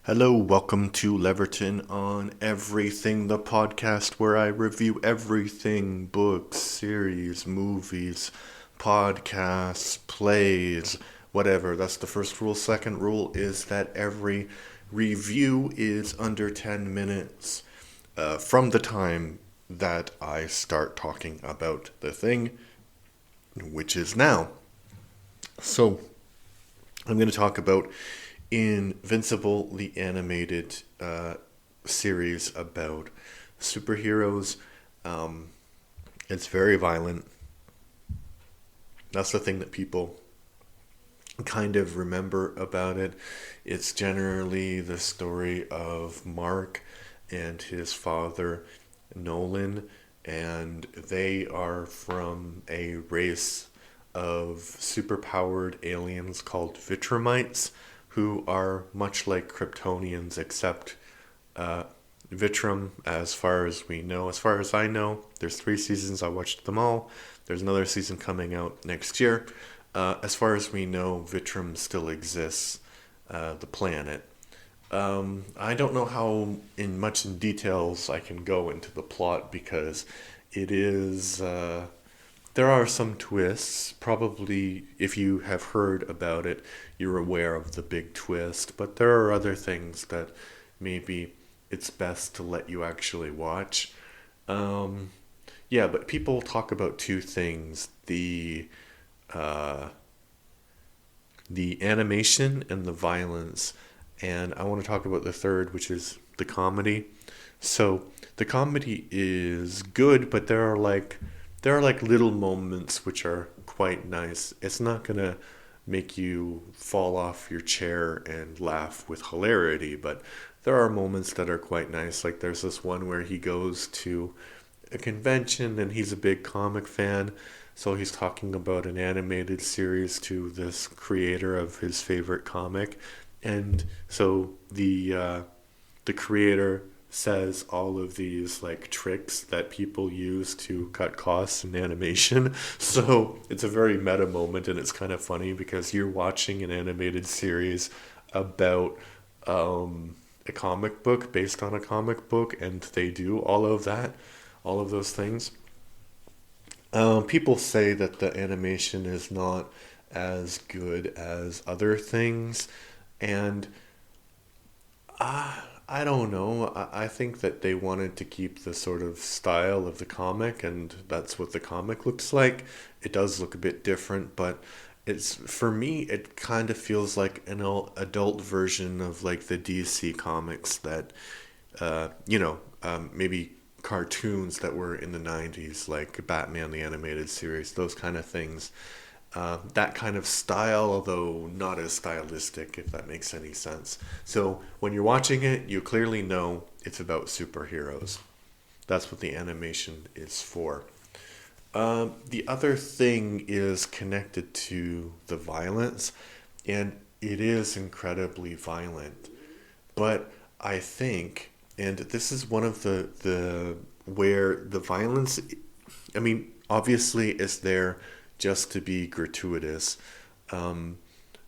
Hello, welcome to Leverton on Everything, the podcast where I review everything books, series, movies, podcasts, plays, whatever. That's the first rule. Second rule is that every review is under 10 minutes from the time that I start talking about the thing, which is now. So, I'm going to talk about Invincible, the animated series about superheroes. Um, it's very violent. That's the thing that people kind of remember about it. It's generally the story of Mark and his father, Nolan, and they are from a race of superpowered aliens called Vitramites, who are much like Kryptonians, except uh, Vitram, as far as I know, there's 3 seasons. I watched them all. There's another season coming out next year. As far as we know, Vitram still exists, the planet. I don't know how in details I can go into the plot because it is there are some twists. Probably, if you have heard about it, you're aware of the big twist. But there are other things that maybe it's best to let you actually watch. Um, yeah, but people talk about two things: uh, the animation and the violence. And I want to talk about the third, which is the comedy. So the comedy is good, but there are like little moments which are quite nice. It's not gonna make you fall off your chair and laugh with hilarity, but there are moments that are quite nice. Like there's this one where he goes to a convention and he's a big comic fan, so he's talking about an animated series to this creator of his favorite comic, and so the creator says all of these like tricks that people use to cut costs in animation. So it's a very meta moment, and it's kind of funny because you're watching an animated series about a comic book based on a comic book, and they do all of those things. People say that the animation is not as good as other things, and I don't know. I think that they wanted to keep the sort of style of the comic, and that's what the comic looks like. It does look a bit different, but it's for me, it kind of feels like an adult version of like the DC comics that, maybe cartoons that were in the 90s, like Batman the Animated Series, those kind of things. That kind of style, although not as stylistic, if that makes any sense. So when you're watching it, you clearly know it's about superheroes. That's what the animation is for. The other thing is connected to the violence, and it is incredibly violent. But I think, and this is one of the where the violence, I mean, obviously is there just to be gratuitous, um,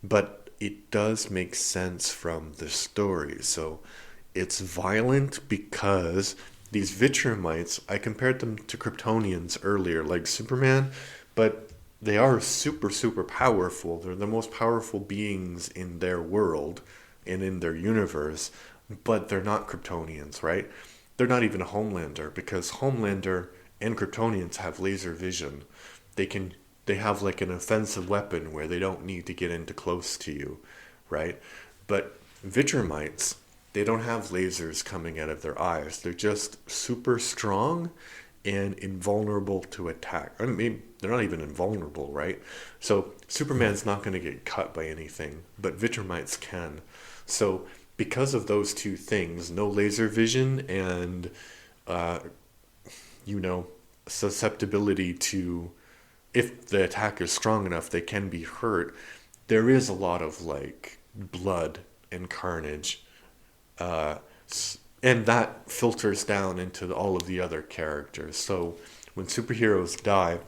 but it does make sense from the story. So it's violent because these Vitramites, I compared them to Kryptonians earlier, like Superman, but they are super powerful. They're the most powerful beings in their world and in their universe, but they're not Kryptonians, right? They're not even a Homelander because Homelander and Kryptonians have laser vision. They can they have like an offensive weapon where they don't need to get into close to you, right? But Vitramites, they don't have lasers coming out of their eyes. They're just super strong and invulnerable to attack. I mean, they're not even invulnerable, right? So Superman's not going to get cut by anything, but Vitramites can. So because of those two things, no laser vision and uh, you know susceptibility to, if the attack is strong enough, they can be hurt. There is a lot of like blood and carnage, uh, and that filters down into all of the other characters. So when superheroes die,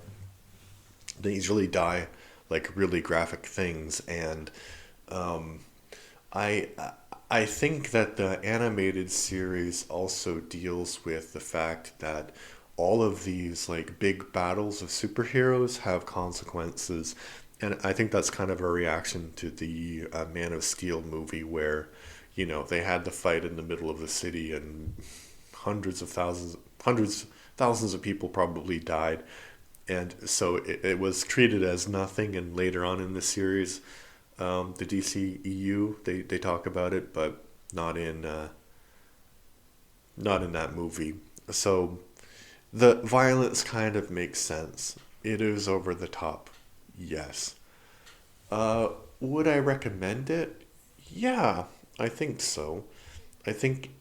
they usually like really graphic things, and um, I I think that the animated series also deals with the fact that all of these like big battles of superheroes have consequences. And I think that's kind of a reaction to the Man of Steel movie where, they had the fight in the middle of the city and thousands of people probably died. And so it was treated as nothing. And later on in the series, the DCEU, they talk about it, but not in uh, not in that movie. So the violence kind of makes sense. It is over the top, yes. Uh, would I recommend it? Yeah, I think so. I think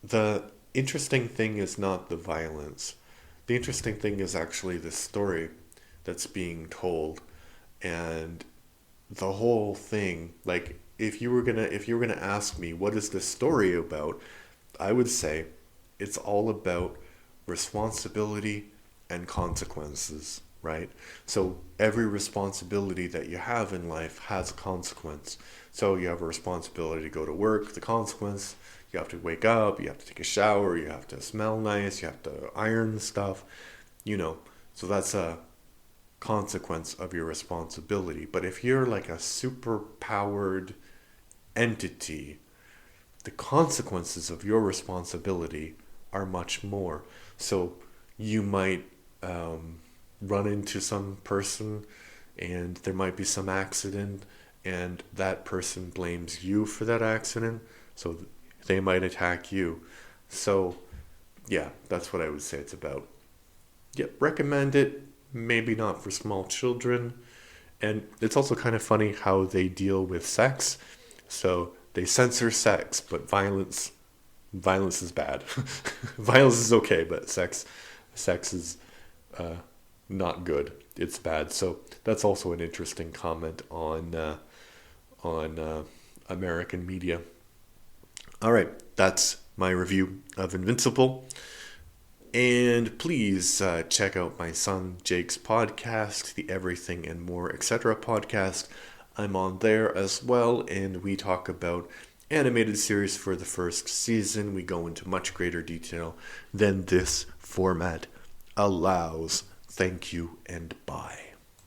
the interesting thing is not the violence. The interesting thing is actually the story that's being told, and the whole thing. Like, if you were gonna ask me what is the story about, I would say it's all about responsibility and consequences, right? So every responsibility that you have in life has a consequence. So you have a responsibility to go to work, the consequence, you have to wake up, you have to take a shower, you have to smell nice, you have to iron stuff, you know. So that's a consequence of your responsibility. But if you're like a super powered entity, the consequences of your responsibility are much more. So you might um, run into some person and there might be some accident, and that person blames you for that accident. So they might attack you. So, yeah, that's what I would say it's about. Yep, recommend it. Maybe not for small children. And it's also kind of funny how they deal with sex. So they censor sex, but violence is bad. Violence is okay, but sex is uh, not good. It's bad. So that's also an interesting comment on American media. All right, that's my review of Invincible. And please check out my son Jake's podcast, the Everything and More Etc. podcast. I'm on there as well, and we talk about animated series for the first season. We go into much greater detail than this format allows. Thank you and bye.